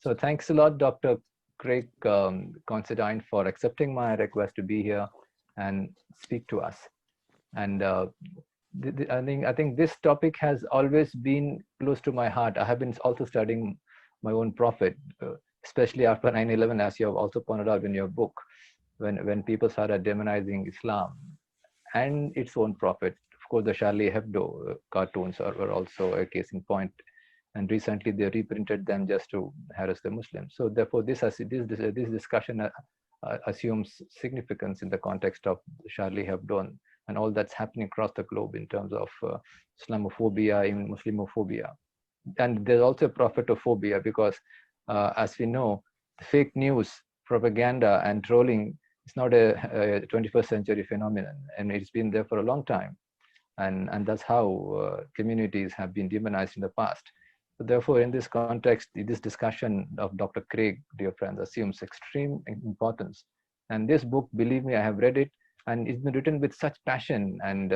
So thanks a lot, Dr. Craig Considine, for accepting my request to be here and speak to us. And I think this topic has always been close to my heart. I have been also studying my own prophet, especially after 9/11, as you have also pointed out in your book, when people started demonizing Islam and its own prophet. Of course, the Charlie Hebdo cartoons were also a case in point, and recently they reprinted them just to harass the Muslims. So therefore, this discussion assumes significance in the context of Charlie Hebdo and all that's happening across the globe in terms of Islamophobia, even Muslimophobia. And there's also prophetophobia because, as we know, fake news, propaganda, and trolling is not a 21st century phenomenon, and it's been there for a long time. And that's how communities have been demonized in the past. So therefore, in this context, this discussion of Dr. Craig, dear friends, assumes extreme importance. And this book, believe me, I have read it, and it's been written with such passion and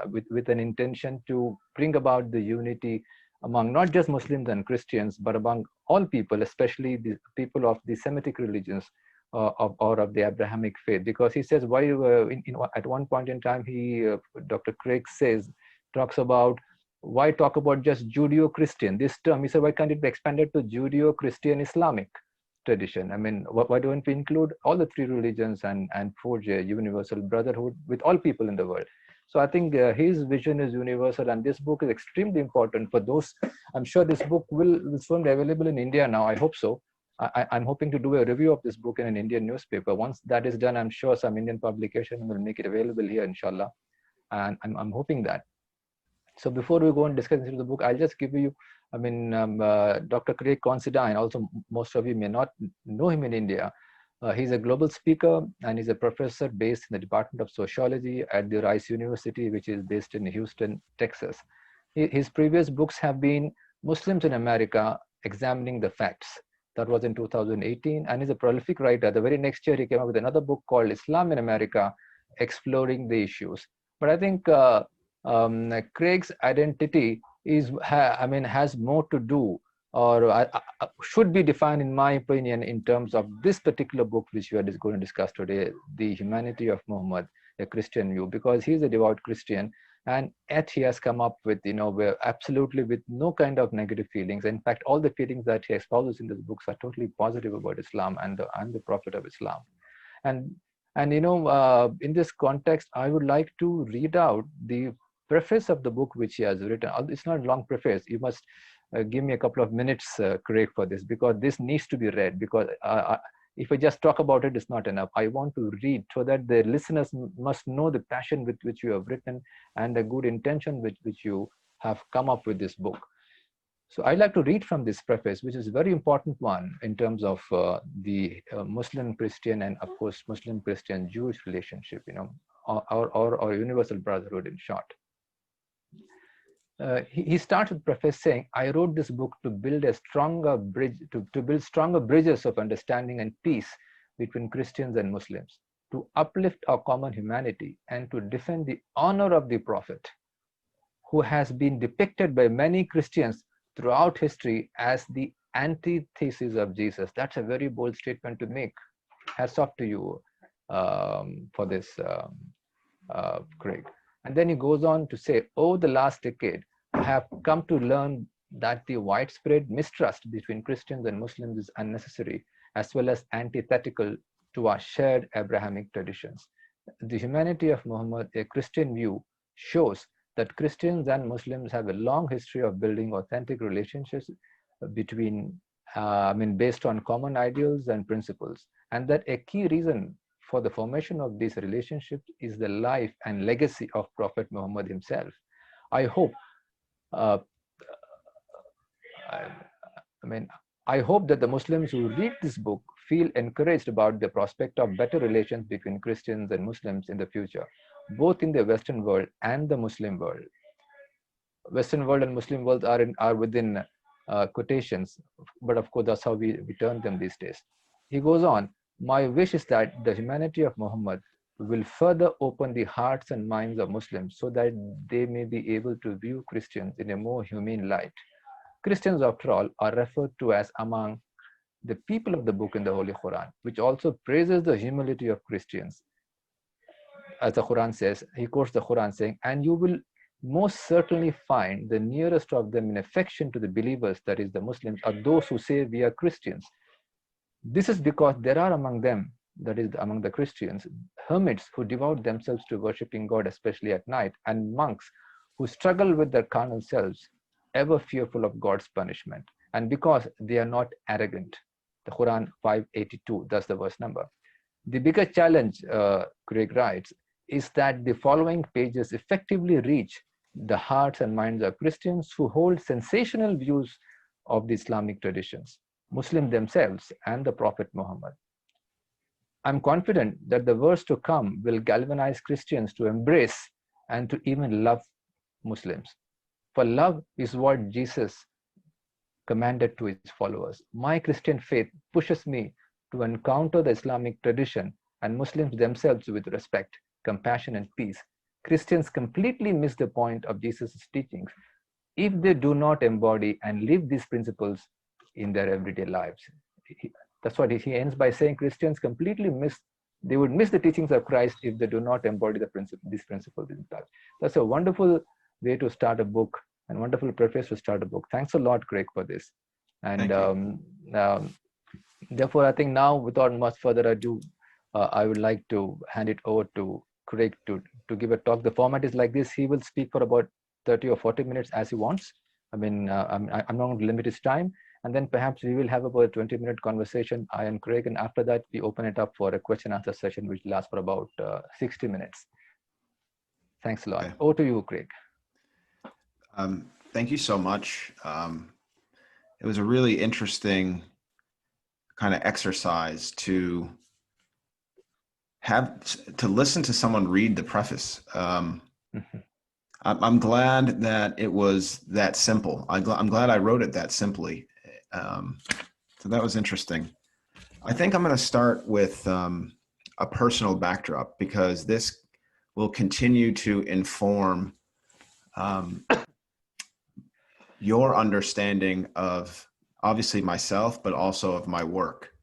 with an intention to bring about the unity among not just Muslims and Christians, but among all people, especially the people of the Semitic religions or of the Abrahamic faith. Because he says, why at one point in time, Dr. Craig talks about, why talk about just Judeo-Christian? This term, he said, why can't it be expanded to Judeo-Christian Islamic tradition? I mean, why don't we include all the three religions and forge a universal brotherhood with all people in the world? So I think his vision is universal, and this book is extremely important for those. I'm sure this book will soon be available in India now. I hope so. I'm hoping to do a review of this book in an Indian newspaper. Once that is done, I'm sure some Indian publication will make it available here, inshallah. And I'm hoping that. So before we go and discuss into the book, I'll just give you, Dr. Craig Considine, also most of you may not know him in India. He's a global speaker and he's a professor based in the Department of Sociology at the Rice University, which is based in Houston, Texas. His previous books have been Muslims in America, Examining the Facts. That was in 2018, and he's a prolific writer. The very next year, he came up with another book called Islam in America, Exploring the Issues. But I think Craig's identity has more to do, or should be defined, in my opinion, in terms of this particular book which we are going to discuss today, The Humanity of Muhammad, a Christian View, because he's a devout Christian, and yet he has come up with, absolutely with no kind of negative feelings. In fact, all the feelings that he espouses in these books are totally positive about Islam and the Prophet of Islam. And in this context, I would like to read out the preface of the book which he has written. It's not a long preface. You must give me a couple of minutes, Craig, for this, because this needs to be read. Because if I just talk about it, it's not enough. I want to read so that the listeners must know the passion with which you have written and the good intention with which you have come up with this book. So I'd like to read from this preface, which is a very important one in terms of the Muslim-Christian and, of course, Muslim-Christian-Jewish relationship, or universal brotherhood in short. He starts with preface saying, I wrote this book to build a stronger bridge, to build stronger bridges of understanding and peace between Christians and Muslims, to uplift our common humanity, and to defend the honor of the Prophet, who has been depicted by many Christians throughout history as the antithesis of Jesus. That's a very bold statement to make. Hats off to you for this, Craig. And then he goes on to say, over the last decade, I have come to learn that the widespread mistrust between Christians and Muslims is unnecessary, as well as antithetical to our shared Abrahamic traditions. The Humanity of Muhammad, a Christian view, shows that Christians and Muslims have a long history of building authentic relationships based on common ideals and principles, and that a key reason for the formation of these relationships is the life and legacy of Prophet Muhammad himself. I hope, I hope that the Muslims who read this book feel encouraged about the prospect of better relations between Christians and Muslims in the future, both in the Western world and the Muslim world. Western world and Muslim world are within quotations, but of course that's how we term them these days. He goes on, my wish is that the Humanity of Muhammad will further open the hearts and minds of Muslims so that they may be able to view Christians in a more humane light. Christians, after all, are referred to as among the people of the book in the Holy Quran, which also praises the humility of Christians. As the Quran says, he quotes the Quran saying, and you will most certainly find the nearest of them in affection to the believers, that is the Muslims, are those who say we are Christians. This is because there are among them, that is among the Christians, hermits who devote themselves to worshipping God, especially at night, and monks who struggle with their carnal selves, ever fearful of God's punishment, and because they are not arrogant. The Quran 582, that's the verse number. The bigger challenge, Craig writes, is that the following pages effectively reach the hearts and minds of Christians who hold sensational views of the Islamic traditions, Muslims themselves, and the Prophet Muhammad. I'm confident that the verse to come will galvanize Christians to embrace and to even love Muslims. For love is what Jesus commanded to his followers. My Christian faith pushes me to encounter the Islamic tradition and Muslims themselves with respect, compassion, and peace. Christians completely miss the point of Jesus' teachings if they do not embody and live these principles in their everyday lives. That's what he ends by saying. Christians completely they would miss the teachings of Christ if they do not embody these principles in their lives. That's a wonderful way to start a book and wonderful preface to start a book. Thanks a lot, Craig, for this. And therefore, I think now, without much further ado, I would like to hand it over to Craig to give a talk. The format is like this. He will speak for about 30 or 40 minutes as he wants. I mean, I'm not going to limit his time. And then perhaps we will have about a 20-minute conversation, I and Craig. And after that, we open it up for a question answer session, which lasts for about 60 minutes. Thanks a lot. Okay. Over to you, Craig. Thank you so much. It was a really interesting kind of exercise to listen to someone read the preface. I'm glad that it was that simple. I'm glad I wrote it that simply. So that was interesting. I think I'm going to start with a personal backdrop, because this will continue to inform your understanding of obviously myself, but also of my work.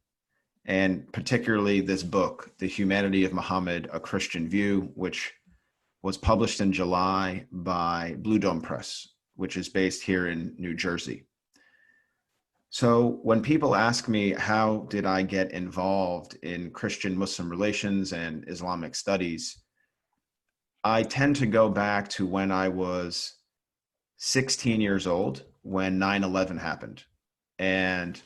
And particularly this book, The Humanity of Muhammad, A Christian View, which was published in July by Blue Dome Press, which is based here in New Jersey. So when people ask me, how did I get involved in Christian-Muslim relations and Islamic studies, I tend to go back to when I was 16 years old, when 9/11 happened. And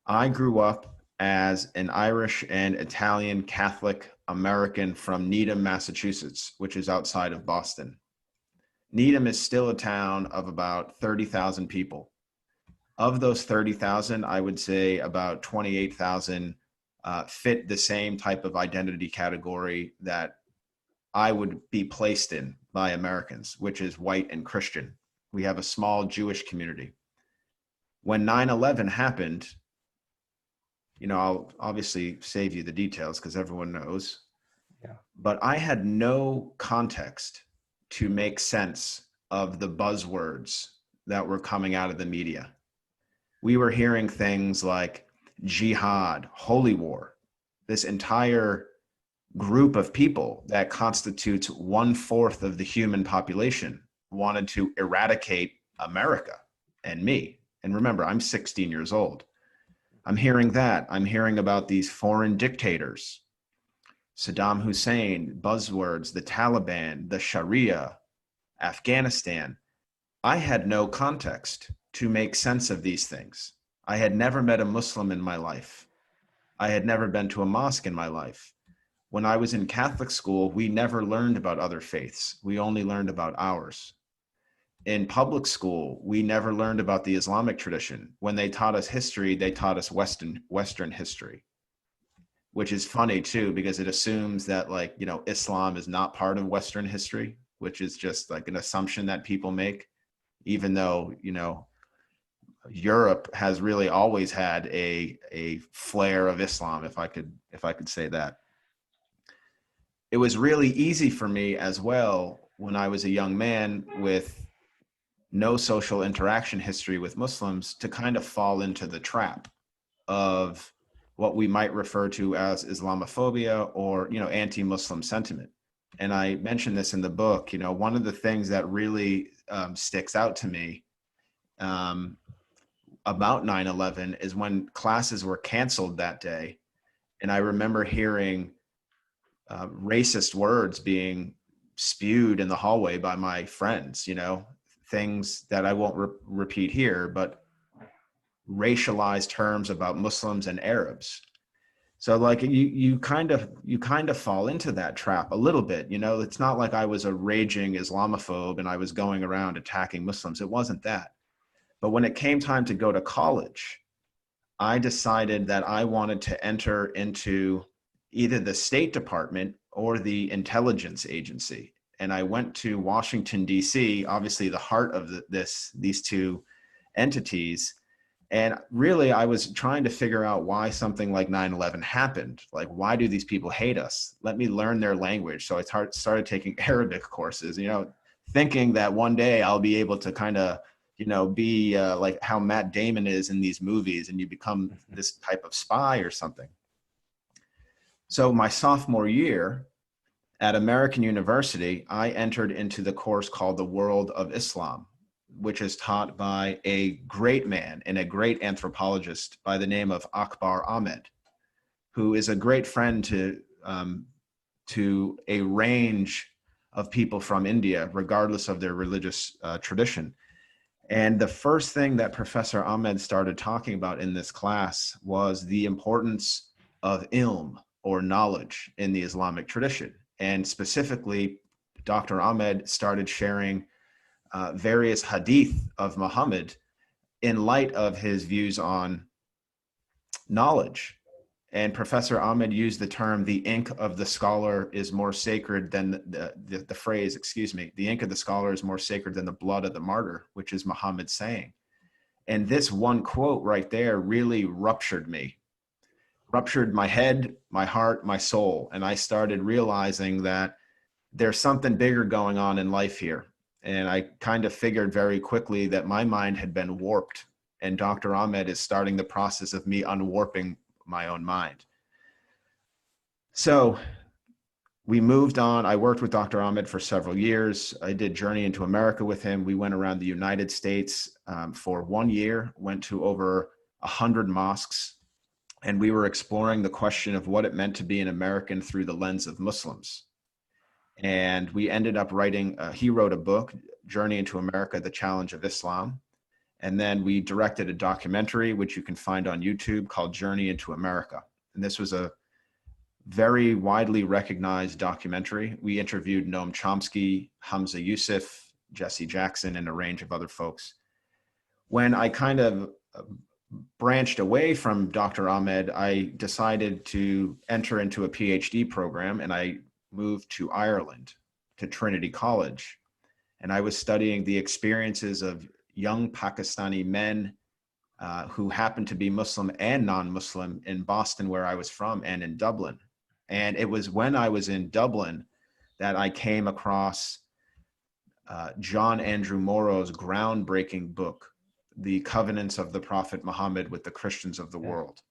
I grew up as an Irish and Italian Catholic American from Needham, Massachusetts, which is outside of Boston. Needham is still a town of about 30,000 people. Of those 30,000, I would say about 28,000 fit the same type of identity category that I would be placed in by Americans, which is white and Christian. We have a small Jewish community. When 9/11 happened, I'll obviously save you the details because everyone knows. Yeah. But I had no context to make sense of the buzzwords that were coming out of the media. We were hearing things like jihad, holy war, this entire group of people that constitutes 1/4 of the human population wanted to eradicate America and me. And remember, I'm 16 years old. I'm hearing that. I'm hearing about these foreign dictators, Saddam Hussein, buzzwords, the Taliban, the Sharia, Afghanistan. I had no context to make sense of these things. I had never met a Muslim in my life. I had never been to a mosque in my life. When I was in Catholic school, we never learned about other faiths. We only learned about ours. In public school, we never learned about the Islamic tradition. When they taught us history, they taught us Western history, which is funny too, because it assumes that Islam is not part of Western history, which is just like an assumption that people make, even though, Europe has really always had a flair of Islam, if I could say that. It was really easy for me as well when I was a young man with no social interaction history with Muslims to kind of fall into the trap of what we might refer to as Islamophobia or, anti-Muslim sentiment. And I mentioned this in the book. One of the things that really sticks out to me about 9/11 is when classes were canceled that day. And I remember hearing racist words being spewed in the hallway by my friends, things that I won't repeat here, but racialized terms about Muslims and Arabs. So like you kind of fall into that trap a little bit. It's not like I was a raging Islamophobe and I was going around attacking Muslims. It wasn't that. But when it came time to go to college, I decided that I wanted to enter into either the State Department or the intelligence agency. And I went to Washington, D.C., obviously the heart of these two entities. And really, I was trying to figure out why something like 9/11 happened. Like, why do these people hate us? Let me learn their language. So I started taking Arabic courses, thinking that one day I'll be able to kind of, be like how Matt Damon is in these movies, and you become this type of spy or something. So my sophomore year at American University, I entered into the course called The World of Islam, which is taught by a great man and a great anthropologist by the name of Akbar Ahmed, who is a great friend to a range of people from India, regardless of their religious tradition. And the first thing that Professor Ahmed started talking about in this class was the importance of ilm, or knowledge, in the Islamic tradition. And specifically, Dr. Ahmed started sharing various hadith of Muhammad in light of his views on knowledge. And Professor Ahmed used the term, the ink of the scholar is more sacred than the phrase, the ink of the scholar is more sacred than the blood of the martyr, which is Muhammad's saying. And this one quote right there really ruptured my head, my heart, my soul. And I started realizing that there's something bigger going on in life here. And I kind of figured very quickly that my mind had been warped, and Dr. Ahmed is starting the process of me unwarping my own mind. So we moved on. I worked with Dr. Ahmed for several years. I did Journey into America with him. We went around the United States for 1 year, went to over 100 mosques, and we were exploring the question of what it meant to be an American through the lens of Muslims. And we ended up he wrote a book, Journey into America, The Challenge of Islam. And then we directed a documentary, which you can find on YouTube, called Journey into America. And this was a very widely recognized documentary. We interviewed Noam Chomsky, Hamza Yusuf, Jesse Jackson, and a range of other folks. When I kind of branched away from Dr. Ahmed, I decided to enter into a PhD program, and I moved to Ireland, to Trinity College. And I was studying the experiences of young Pakistani men who happened to be Muslim and non-Muslim in Boston, where I was from, and in Dublin. And it was when I was in Dublin that I came across John Andrew Morrow's groundbreaking book, The Covenants of the Prophet Muhammad with the Christians of the World.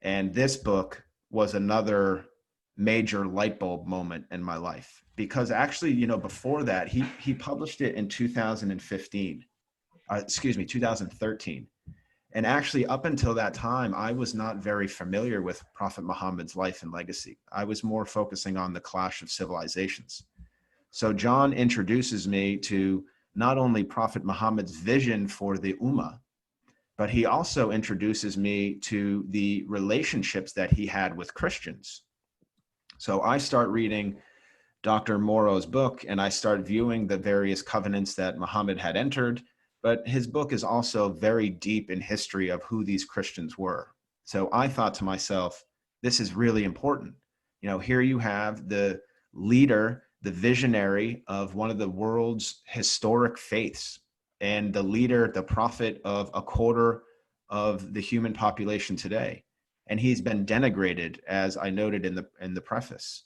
And this book was another major light bulb moment in my life, because actually, before that, he published it in 2013. And actually, up until that time, I was not very familiar with Prophet Muhammad's life and legacy. I was more focusing on the clash of civilizations. So John introduces me to not only Prophet Muhammad's vision for the Ummah, but he also introduces me to the relationships that he had with Christians. So I start reading Dr. Morrow's book, and I start viewing the various covenants that Muhammad had entered. But his book is also very deep in history of who these Christians were. So I thought to myself, this is really important. Here you have the leader, the visionary of one of the world's historic faiths, and the leader, the prophet of a quarter of the human population today. And he's been denigrated, as I noted in the preface.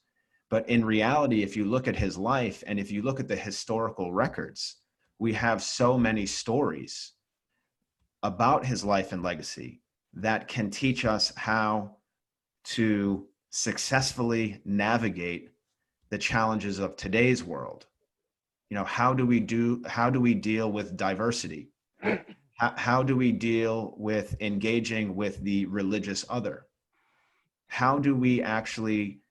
But in reality, if you look at his life, and if you look at the historical records, we have so many stories about his life and legacy that can teach us how to successfully navigate the challenges of today's world. You know, how do we deal with diversity? How do we deal with engaging with the religious other? How do we actually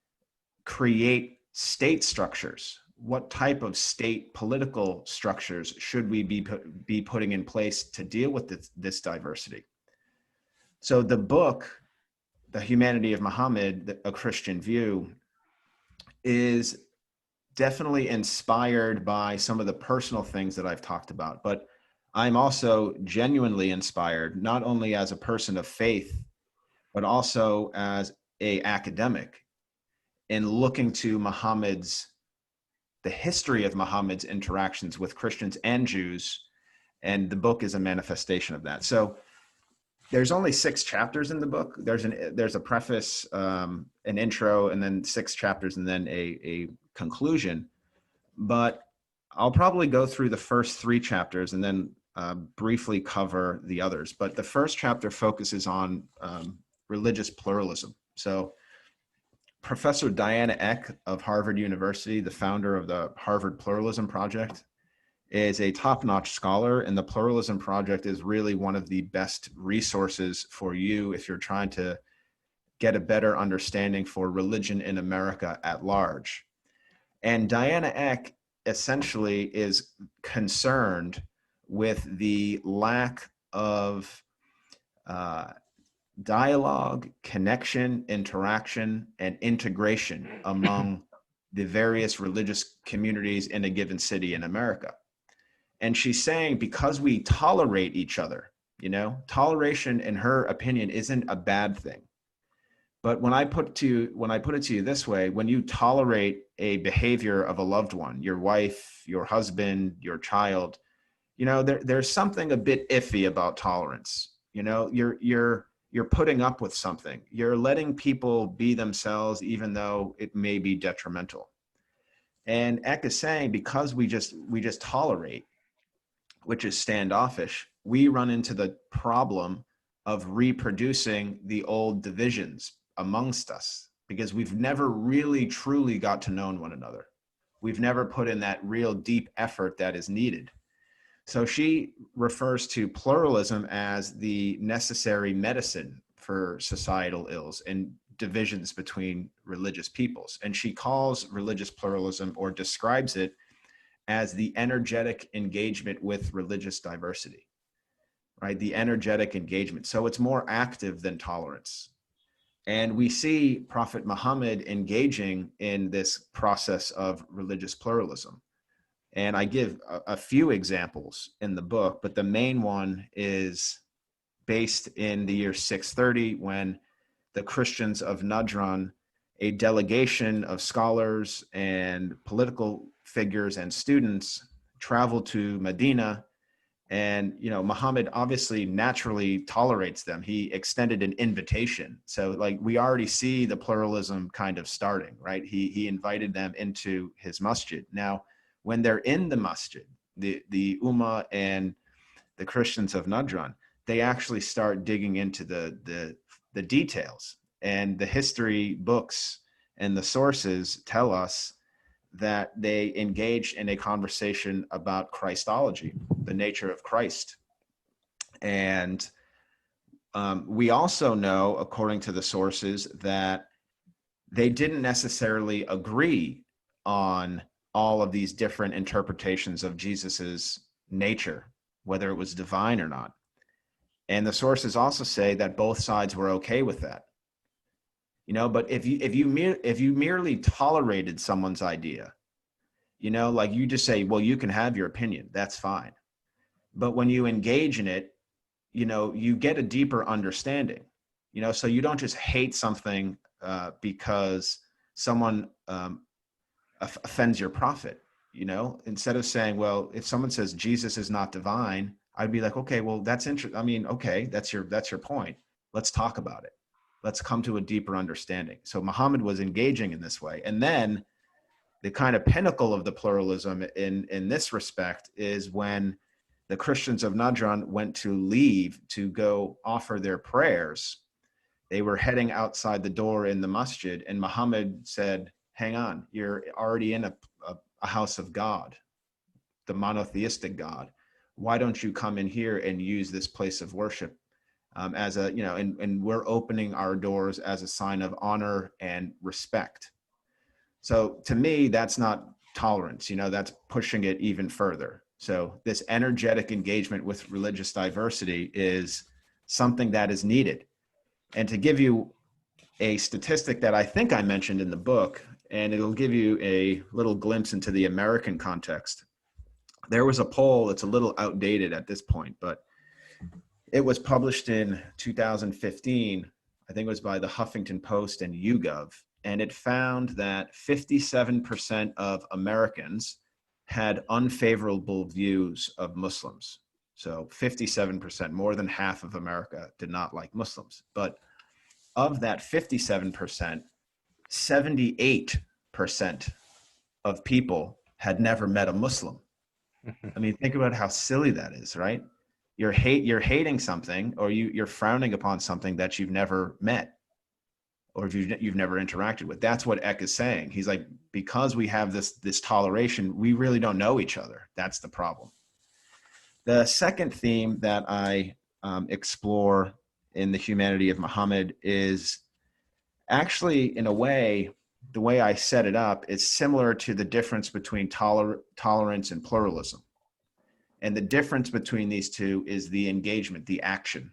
create state structures? What type of state political structures should we be putting in place to deal with this diversity? So the book, The Humanity of Muhammad, A Christian View, is definitely inspired by some of the personal things that I've talked about, but I'm also genuinely inspired, not only as a person of faith, but also as an academic, in looking to the history of Muhammad's interactions with Christians and Jews, and the book is a manifestation of that. So there's only 6 chapters in the book. There's a preface, an intro, and then 6 chapters, and then a conclusion. But I'll probably go through the first 3 chapters and then briefly cover the others. But the first chapter focuses on religious pluralism. So Professor Diana Eck of Harvard University, the founder of the Harvard Pluralism Project, is a top-notch scholar, and the Pluralism Project is really one of the best resources for you if you're trying to get a better understanding for religion in America at large. And Diana Eck essentially is concerned with the lack of dialogue, connection, interaction, and integration among the various religious communities in a given city in America. And she's saying, because we tolerate each other, you know, toleration, in her opinion, isn't a bad thing. But when I put it to you this way, when you tolerate a behavior of a loved one, your wife, your husband, your child, you know, there's something a bit iffy about tolerance. You know, you're putting up with something. You're letting people be themselves, even though it may be detrimental. And Eck is saying, because we just tolerate, which is standoffish, we run into the problem of reproducing the old divisions amongst us, because we've never really truly got to know one another. We've never put in that real deep effort that is needed. So she refers to pluralism as the necessary medicine for societal ills and divisions between religious peoples. And she calls religious pluralism, or describes it as, the energetic engagement with religious diversity, right? The energetic engagement. So it's more active than tolerance. And we see Prophet Muhammad engaging in this process of religious pluralism. And I give a few examples in the book, but the main one is based in the year 630, when the Christians of Najran, a delegation of scholars and political figures and students, traveled to Medina. And, you know, Muhammad obviously naturally tolerates them. He extended an invitation. So like, we already see the pluralism kind of starting, right? He invited them into his masjid. Now, when they're in the masjid, the Ummah and the Christians of Najran, they actually start digging into the details. And the history books and the sources tell us that they engaged in a conversation about Christology, the nature of Christ. And we also know, according to the sources, that they didn't necessarily agree on all of these different interpretations of Jesus's nature, whether it was divine or not. And the sources also say that both sides were okay with that. You know, but if you merely tolerated someone's idea, you know, like, you just say, well, you can have your opinion, that's fine. But when you engage in it, you know, you get a deeper understanding, you know, so you don't just hate something because someone offends your prophet. You know, instead of saying, well, if someone says Jesus is not divine, I'd be like, okay, well, that's interesting. I mean, okay, that's your point. Let's talk about it. Let's come to a deeper understanding. So Muhammad was engaging in this way. And then the kind of pinnacle of the pluralism in this respect is when the Christians of Najran went to leave to go offer their prayers, they were heading outside the door in the masjid, and Muhammad said, hang on, you're already in a house of God, the monotheistic God. Why don't you come in here and use this place of worship as a, you know, and we're opening our doors as a sign of honor and respect. So to me, that's not tolerance, you know, that's pushing it even further. So this energetic engagement with religious diversity is something that is needed. And to give you a statistic that I think I mentioned in the book, and it'll give you a little glimpse into the American context. There was a poll that's a little outdated at this point, but it was published in 2015. I think it was by the Huffington Post and YouGov. And it found that 57% of Americans had unfavorable views of Muslims. So 57%, more than half of America did not like Muslims. But of that 57%, 78% of people had never met a Muslim. I mean, think about how silly that is, right? You're hating something, or you're frowning upon something that you've never met, or if you've never interacted with. That's what Eck is saying. He's like, because we have this toleration, we really don't know each other. That's the problem. The second theme that I explore in the humanity of Muhammad is actually, in a way, the way I set it up is similar to the difference between tolerance and pluralism. And the difference between these two is the engagement, the action.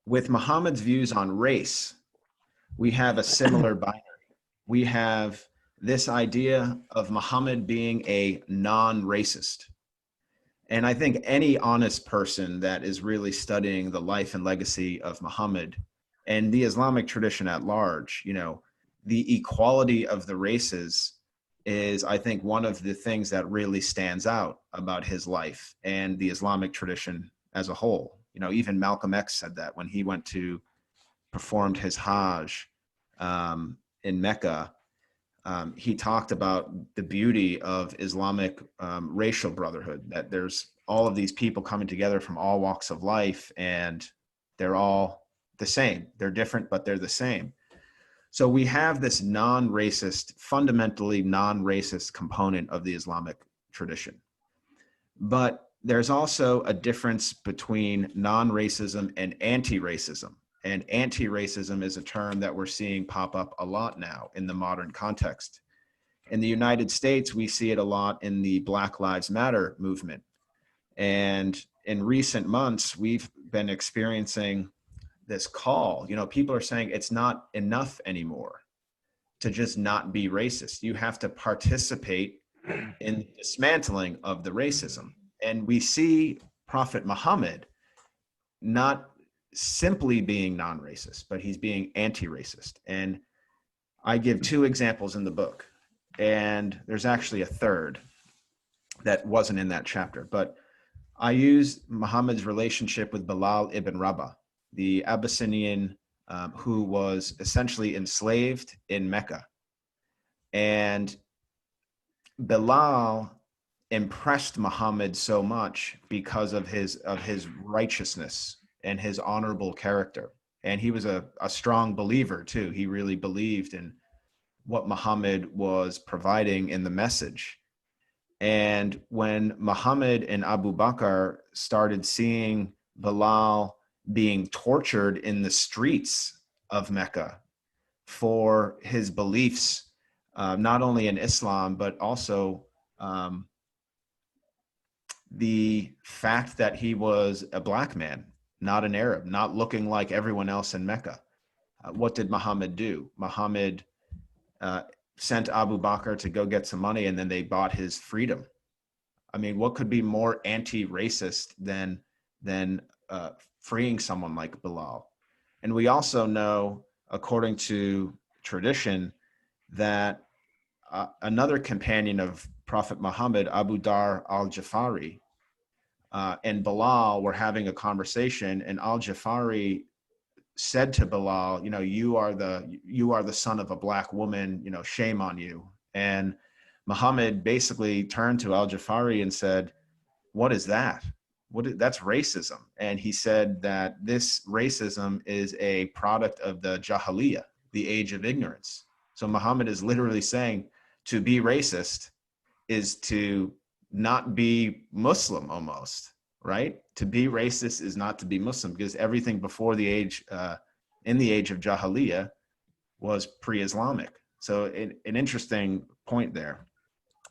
With Muhammad's views on race, we have a similar binary. We have this idea of Muhammad being a non-racist. And I think any honest person that is really studying the life and legacy of Muhammad and the Islamic tradition at large, you know, the equality of the races is, I think, one of the things that really stands out about his life and the Islamic tradition as a whole. You know, even Malcolm X said that when he went to performed his Hajj in Mecca. He talked about the beauty of Islamic racial brotherhood, that there's all of these people coming together from all walks of life, and they're all the same. They're different, but they're the same. So we have this non-racist, fundamentally non-racist component of the Islamic tradition. But there's also a difference between non-racism and anti-racism. And anti-racism is a term that we're seeing pop up a lot now in the modern context. In the United States, we see it a lot in the Black Lives Matter movement. And in recent months, we've been experiencing this call. You know, people are saying it's not enough anymore to just not be racist. You have to participate in the dismantling of the racism. And we see Prophet Muhammad not simply being non-racist, but he's being anti-racist. And I give two examples in the book, and there's actually a third that wasn't in that chapter, but I use Muhammad's relationship with Bilal ibn Rabah, the Abyssinian who was essentially enslaved in Mecca. And Bilal impressed Muhammad so much because of his righteousness and his honorable character. And he was a strong believer too. He really believed in what Muhammad was providing in the message. And when Muhammad and Abu Bakr started seeing Bilal being tortured in the streets of Mecca for his beliefs, not only in Islam, but also the fact that he was a black man, not an Arab, not looking like everyone else in Mecca. What did Muhammad do? Muhammad sent Abu Bakr to go get some money, and then they bought his freedom. I mean, what could be more anti-racist than freeing someone like Bilal? And we also know, according to tradition, that another companion of Prophet Muhammad, Abu Dar al-Jafari, and Bilal were having a conversation, and al-Jafari said to Bilal, you know, you are the son of a black woman, you know, shame on you. And Muhammad basically turned to al-Jafari and said, what is that? That's racism. And he said that this racism is a product of the Jahiliyyah, the age of ignorance. So Muhammad is literally saying to be racist is to not be Muslim almost, right? To be racist is not to be Muslim, because everything before the age, in the age of Jahiliyyah, was pre-Islamic. So an interesting point there.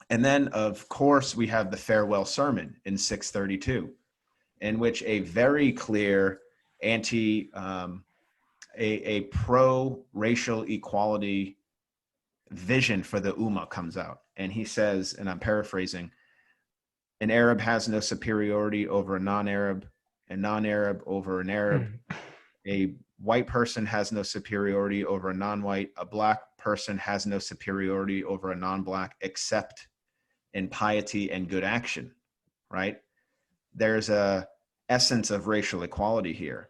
And then, of course, we have the farewell sermon in 632, in which a very clear a pro-racial equality vision for the Ummah comes out. And he says, and I'm paraphrasing, an Arab has no superiority over a non-Arab over an Arab. A white person has no superiority over a non-white. A black person has no superiority over a non-black, except in piety and good action, right? There's a essence of racial equality here.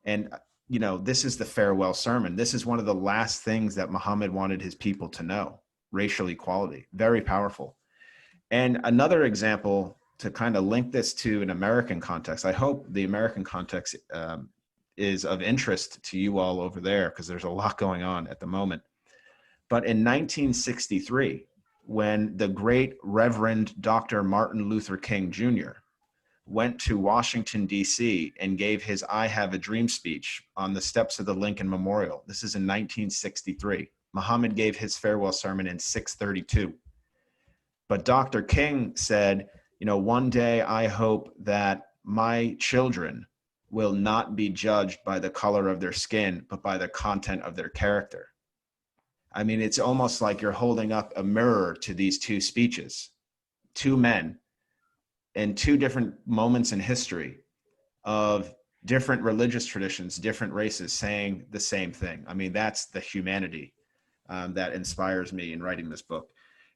And, you know, this is the farewell sermon. This is one of the last things that Muhammad wanted his people to know, racial equality, very powerful. And another example to kind of link this to an American context, I hope the American context is of interest to you all over there, because there's a lot going on at the moment. But in 1963, when the great Reverend Dr. Martin Luther King Jr. went to Washington, D.C. and gave his I Have a Dream speech on the steps of the Lincoln Memorial. This is in 1963. Muhammad gave his farewell sermon in 632. But Dr. King said, you know, one day I hope that my children will not be judged by the color of their skin, but by the content of their character. I mean, it's almost like you're holding up a mirror to these two speeches, two men in two different moments in history of different religious traditions, different races saying the same thing. I mean, that's the humanity that inspires me in writing this book.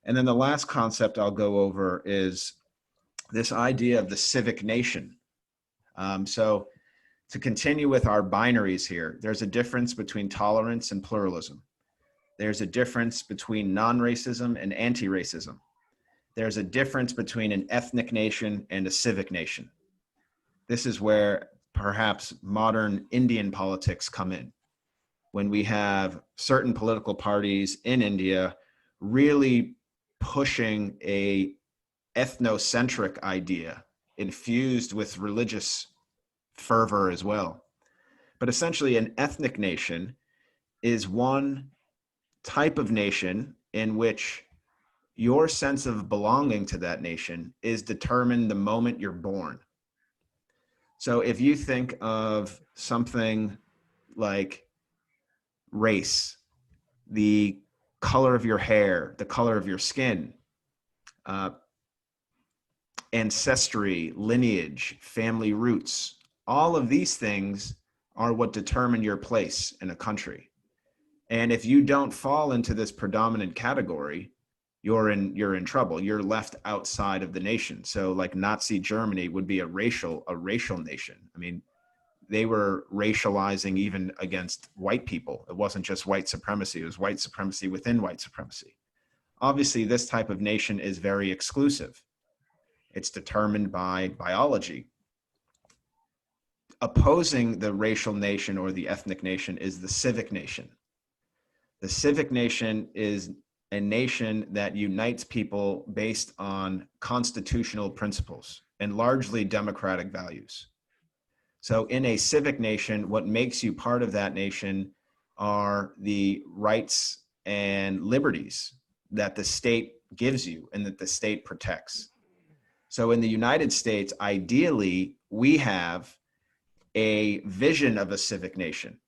And then the last concept I'll go over is this idea of the civic nation. So to continue with our binaries here, there's a difference between tolerance and pluralism. There's a difference between non-racism and anti-racism. There's a difference between an ethnic nation and a civic nation. This is where perhaps modern Indian politics come in, when we have certain political parties in India really pushing a ethnocentric idea infused with religious fervor as well. But essentially, an ethnic nation is one type of nation in which your sense of belonging to that nation is determined the moment you're born. So if you think of something like race, the color of your hair, the color of your skin, ancestry, lineage, family roots, all of these things are what determine your place in a country. And if you don't fall into this predominant category, you're in trouble. You're left outside of the nation. So like Nazi Germany would be a racial nation. I mean, they were racializing even against white people. It wasn't just white supremacy. It was white supremacy within white supremacy. Obviously, this type of nation is very exclusive. It's determined by biology. Opposing the racial nation or the ethnic nation is the civic nation. The civic nation is a nation that unites people based on constitutional principles and largely democratic values. So in a civic nation, what makes you part of that nation are the rights and liberties that the state gives you and that the state protects. So in the United States, ideally, we have a vision of a civic nation.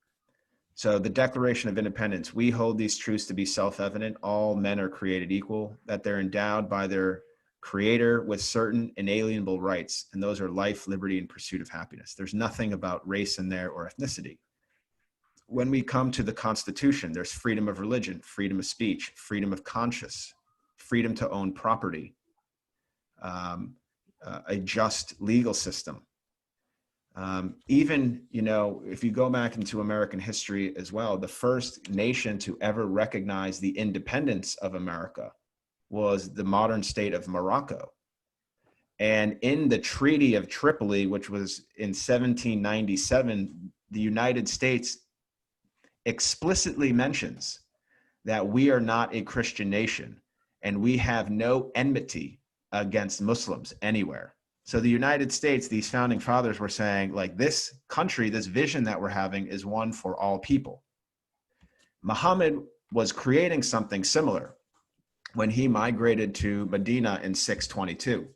So the Declaration of Independence, we hold these truths to be self-evident. All men are created equal, that they're endowed by their creator with certain inalienable rights. And those are life, liberty, and pursuit of happiness. There's nothing about race in there or ethnicity. When we come to the Constitution, there's freedom of religion, freedom of speech, freedom of conscience, freedom to own property, a just legal system. Even, you know, if you go back into American history as well, the first nation to ever recognize the independence of America was the modern state of Morocco. And in the Treaty of Tripoli, which was in 1797, the United States explicitly mentions that we are not a Christian nation and we have no enmity against Muslims anywhere. So the United States, these founding fathers were saying, like, this country, this vision that we're having is one for all people. Muhammad was creating something similar when he migrated to Medina in 622,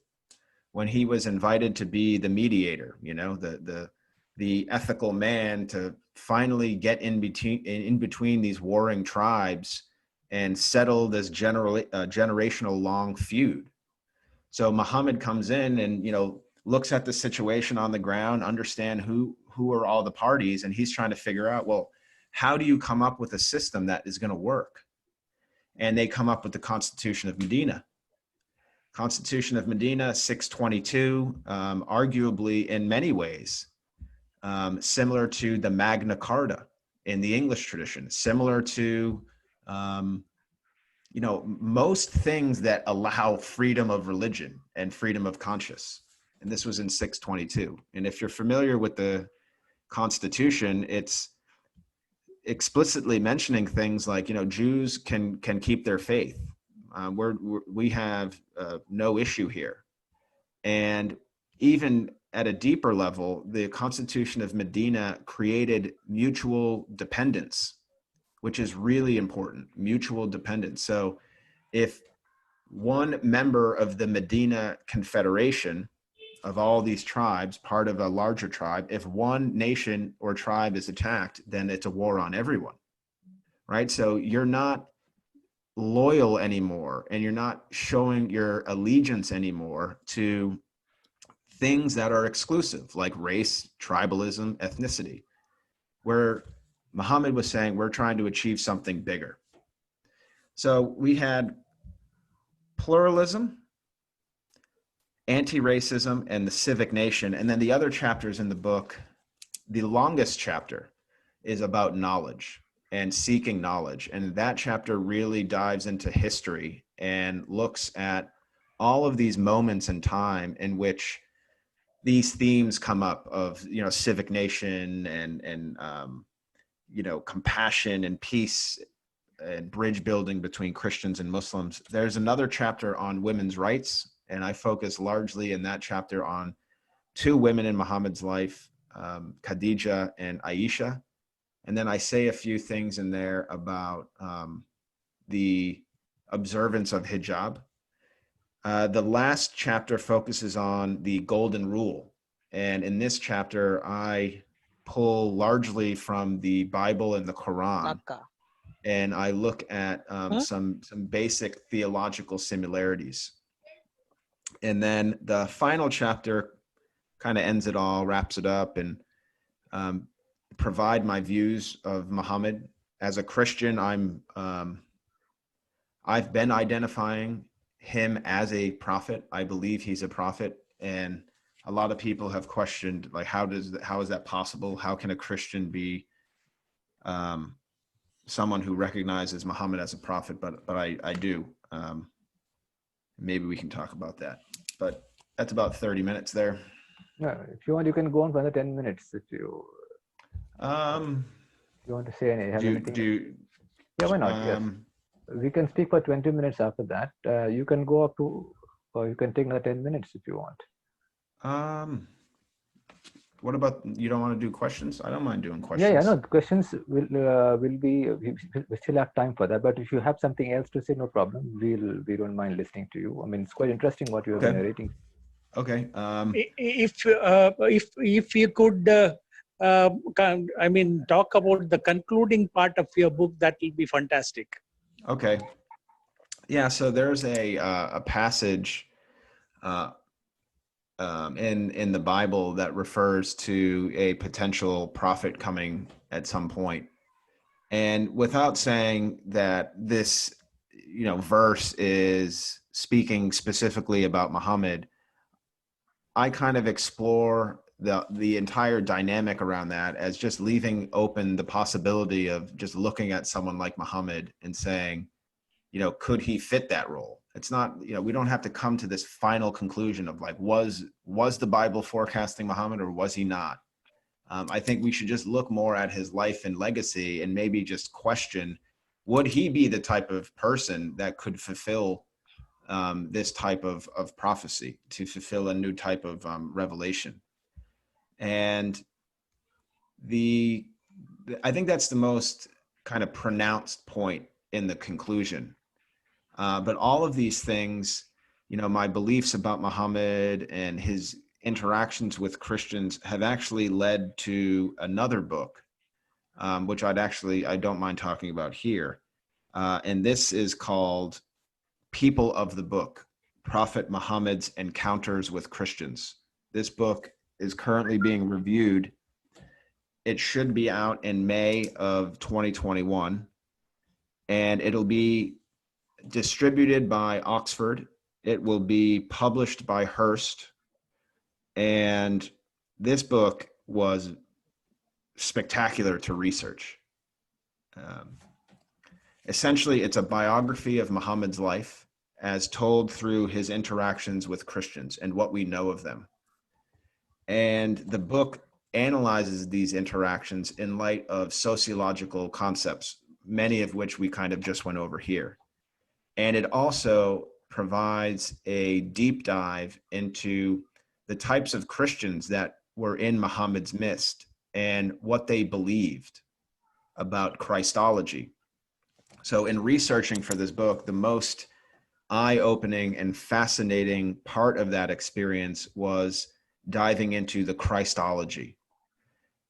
when he was invited to be the mediator, you know, the ethical man to finally get in between these warring tribes and settle this generational long feud. So Muhammad comes in and, you know, looks at the situation on the ground, understand who are all the parties, and he's trying to figure out, well, how do you come up with a system that is going to work? And they come up with the Constitution of Medina. Constitution of Medina, 622, arguably in many ways, similar to the Magna Carta in the English tradition, similar to, you know, most things that allow freedom of religion and freedom of conscience. And this was in 622. And if you're familiar with the Constitution, it's explicitly mentioning things like, you know, Jews can keep their faith. We have no issue here. And even at a deeper level, the Constitution of Medina created mutual dependence, which is really important, mutual dependence. So if one member of the Medina Confederation of all these tribes, part of a larger tribe, if one nation or tribe is attacked, then it's a war on everyone, right? So you're not loyal anymore, and you're not showing your allegiance anymore to things that are exclusive, like race, tribalism, ethnicity, where Muhammad was saying we're trying to achieve something bigger. So we had pluralism, anti-racism, and the civic nation. And then the other chapters in the book, the longest chapter is about knowledge and seeking knowledge. And that chapter really dives into history and looks at all of these moments in time in which these themes come up of, you know, civic nation and you know, compassion and peace and bridge building between Christians and Muslims. There's another chapter on women's rights, and I focus largely in that chapter on two women in Muhammad's life, Khadija and Aisha. And then I say a few things in there about the observance of hijab. The last chapter focuses on the golden rule. And in this chapter, I pull largely from the Bible and the Quran. And I look at some basic theological similarities. And then the final chapter kind of ends it all, wraps it up, and provide my views of Muhammad. As a Christian, I've been identifying him as a prophet. I believe he's a prophet, and a lot of people have questioned, like, how is that possible? How can a Christian be someone who recognizes Muhammad as a prophet? But I do. Maybe we can talk about that. But that's about 30 minutes there. Yeah, if you want, you can go on for another 10 minutes if you. You want to say anything? Yeah, why not? Yes. We can speak for 20 minutes after that. You can go up to, or you can take another 10 minutes if you want. What about, you don't want to do questions? I don't mind doing questions. Yeah, no, questions will be, we still have time for that. But if you have something else to say, no problem. We don't mind listening to you. I mean, it's quite interesting what you are narrating. Okay. If you could, I mean, talk about the concluding part of your book, that will be fantastic. Okay. Yeah. So there's a passage in the Bible that refers to a potential prophet coming at some point. And without saying that this, you know, verse is speaking specifically about Muhammad, I kind of explore the entire dynamic around that as just leaving open the possibility of just looking at someone like Muhammad and saying, could he fit that role? It's not, we don't have to come to this final conclusion of like, was the Bible forecasting Muhammad or was he not? I think we should just look more at his life and legacy and maybe just question, would he be the type of person that could fulfill this type of prophecy, to fulfill a new type of revelation? And I think that's the most kind of pronounced point in the conclusion. But all of these things, my beliefs about Muhammad and his interactions with Christians have actually led to another book, which I don't mind talking about here. And this is called People of the Book, Prophet Muhammad's Encounters with Christians. This book is currently being reviewed. It should be out in May of 2021, and it'll be distributed by Oxford. It will be published by Hearst. And this book was spectacular to research. Essentially, it's a biography of Muhammad's life as told through his interactions with Christians and what we know of them. And the book analyzes these interactions in light of sociological concepts, many of which we kind of just went over here. And it also provides a deep dive into the types of Christians that were in Muhammad's midst and what they believed about Christology. So in researching for this book, the most eye-opening and fascinating part of that experience was diving into the Christology.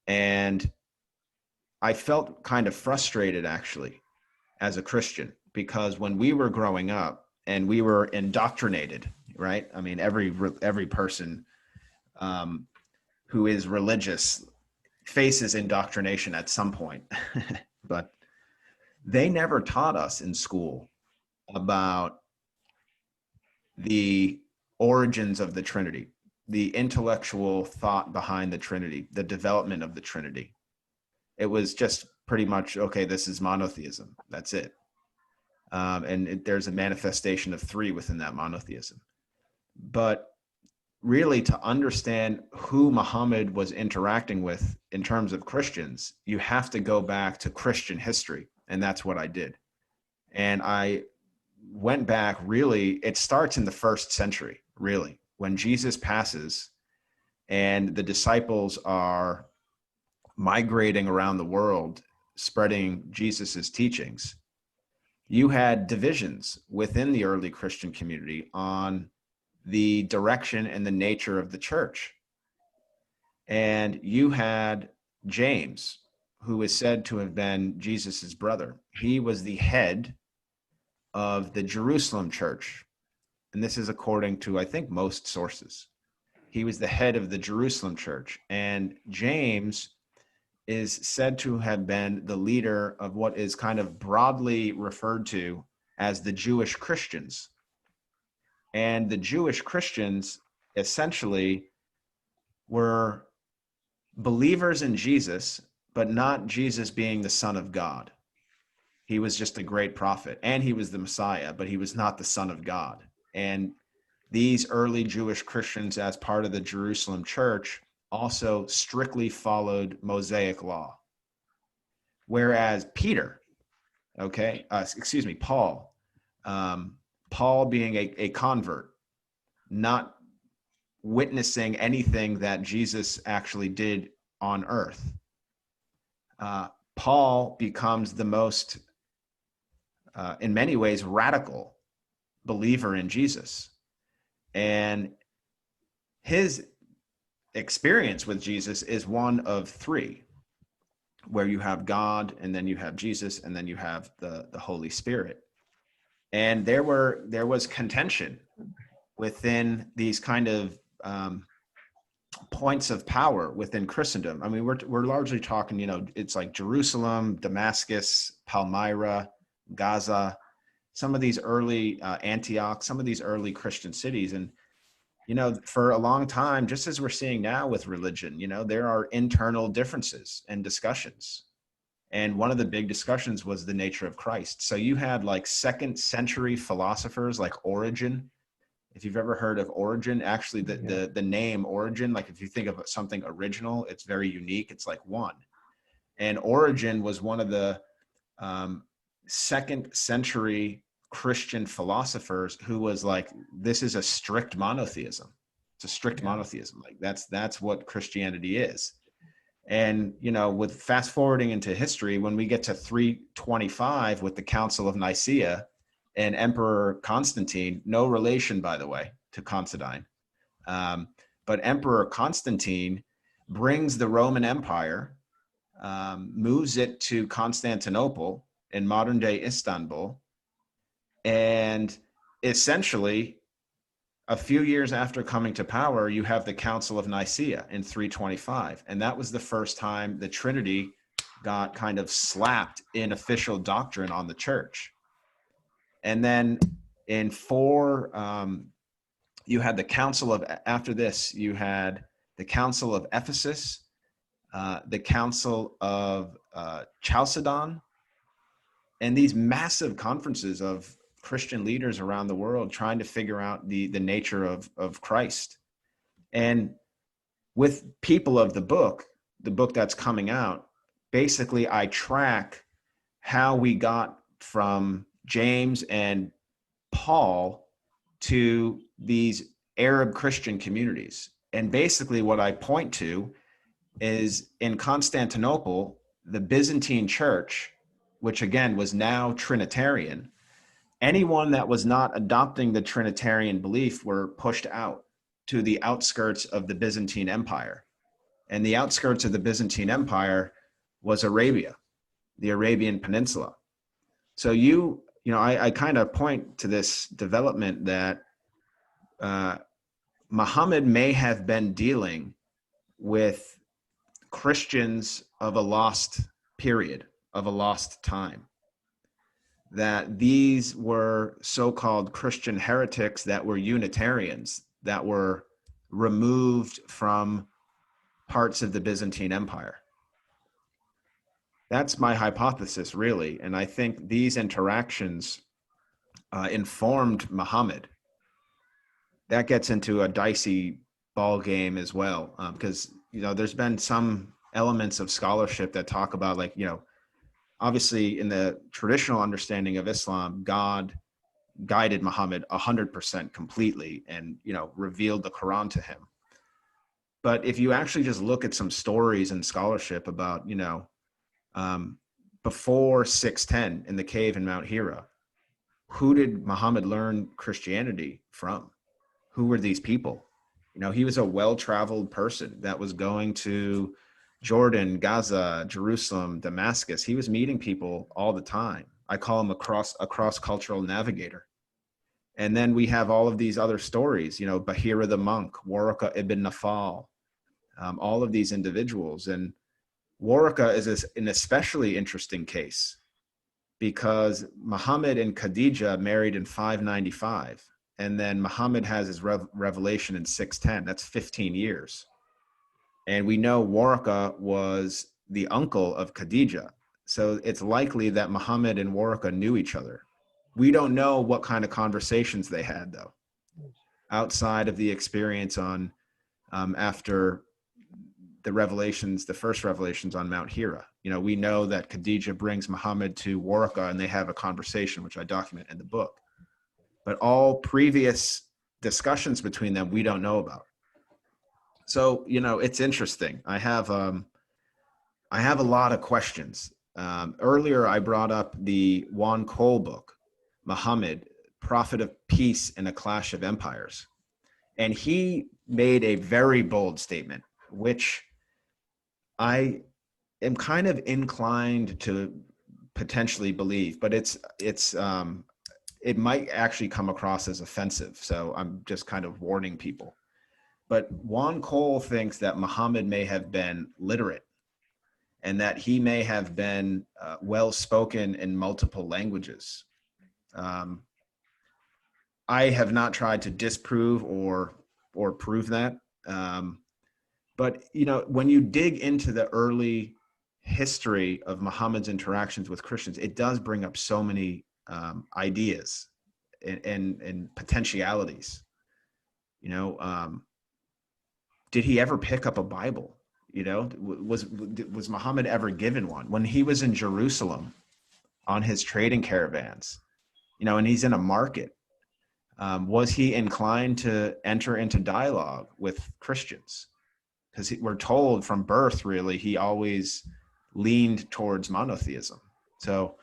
And I felt kind of frustrated, actually, as a Christian, because when we were growing up and we were indoctrinated, right? I mean, every person who is religious faces indoctrination at some point, but they never taught us in school about the origins of the Trinity, the intellectual thought behind the Trinity, the development of the Trinity. It was just pretty much, okay, this is monotheism. That's it. There's a manifestation of three within that monotheism. But really, to understand who Muhammad was interacting with in terms of Christians, you have to go back to Christian history. And that's what I did. And I went back, really, it starts in the 1st century, really, when Jesus passes and the disciples are migrating around the world, spreading Jesus's teachings. You had divisions within the early Christian community on the direction and the nature of the church. And you had James, who is said to have been Jesus's brother. He was the head of the Jerusalem church. And this is according to, I think, most sources. He was the head of the Jerusalem church. And James is said to have been the leader of what is kind of broadly referred to as the Jewish Christians. And the Jewish Christians essentially were believers in Jesus, but not Jesus being the Son of God. He was just a great prophet, and he was the Messiah, but he was not the Son of God. And these early Jewish Christians, as part of the Jerusalem church, also strictly followed Mosaic law. Whereas Paul, Paul being a convert, not witnessing anything that Jesus actually did on earth, Paul becomes the most, in many ways, radical believer in Jesus. And his experience with Jesus is one of three, where you have God, and then you have Jesus, and then you have the Holy Spirit. And there was contention within these kind of points of power within Christendom. I mean, we're largely talking, it's like Jerusalem, Damascus, Palmyra, Gaza, some of these early Antioch, some of these early Christian cities. And for a long time, just as we're seeing now with religion, there are internal differences and discussions. And one of the big discussions was the nature of Christ. So you had like 2nd century philosophers like Origen. If you've ever heard of Origen, actually the name Origen, like if you think of something original, it's very unique. It's like one. And Origen was one of the 2nd century Christian philosophers who was like, this is a strict monotheism. It's a strict monotheism. Like that's what Christianity is. And, you know, with fast forwarding into history, when we get to 325 with the Council of Nicaea and Emperor Constantine, no relation, by the way, to Considine. But Emperor Constantine brings the Roman Empire, moves it to Constantinople in modern day Istanbul. And essentially, a few years after coming to power, you have the Council of Nicaea in 325. And that was the first time the Trinity got kind of slapped in official doctrine on the church. And then in you had the Council of, after this, you had the Council of Ephesus, the Council of Chalcedon, and these massive conferences of Christian leaders around the world trying to figure out the nature of Christ. And with people of the book that's coming out, basically I track how we got from James and Paul to these Arab Christian communities. And basically what I point to is in Constantinople, the Byzantine church, which again was now Trinitarian, anyone that was not adopting the Trinitarian belief were pushed out to the outskirts of the Byzantine Empire. And the outskirts of the Byzantine Empire was Arabia, the Arabian Peninsula. So I kind of point to this development that Muhammad may have been dealing with Christians of a lost period, of a lost time. That these were so-called Christian heretics that were Unitarians, that were removed from parts of the Byzantine Empire. That's my hypothesis, really. And I think these interactions informed Muhammad. That gets into a dicey ball game as well, because, there's been some elements of scholarship that talk about, like, obviously in the traditional understanding of Islam, God guided Muhammad 100% completely and, revealed the Quran to him. But if you actually just look at some stories and scholarship about, before 610 in the cave in Mount Hira, who did Muhammad learn Christianity from? Who were these people? He was a well-traveled person that was going to Jordan, Gaza, Jerusalem, Damascus. He was meeting people all the time. I call him a cross-cultural navigator. And then we have all of these other stories, Bahira the monk, Waraka ibn Nafal, all of these individuals. And Waraka is an especially interesting case because Muhammad and Khadija married in 595. And then Muhammad has his revelation in 610. That's 15 years. And we know Waraka was the uncle of Khadija. So it's likely that Muhammad and Waraka knew each other. We don't know what kind of conversations they had, though, outside of the experience on after the first revelations on Mount Hira. We know that Khadija brings Muhammad to Waraka and they have a conversation, which I document in the book. But all previous discussions between them, we don't know about. So, it's interesting. I have a lot of questions. Earlier, I brought up the Juan Cole book, Muhammad, Prophet of Peace in a Clash of Empires. And he made a very bold statement, which I am kind of inclined to potentially believe, but it might actually come across as offensive. So I'm just kind of warning people. But Juan Cole thinks that Muhammad may have been literate and that he may have been well-spoken in multiple languages. I have not tried to disprove or prove that. But, when you dig into the early history of Muhammad's interactions with Christians, it does bring up so many ideas and potentialities. You know, did he ever pick up a Bible? You know, was Muhammad ever given one? When he was in Jerusalem on his trading caravans, you know, and he's in a market, was he inclined to enter into dialogue with Christians? Because we're told from birth, really, he always leaned towards monotheism. So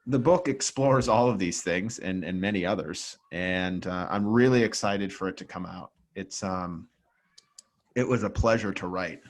the book explores all of these things and many others, and I'm really excited for it to come out. It was a pleasure to write.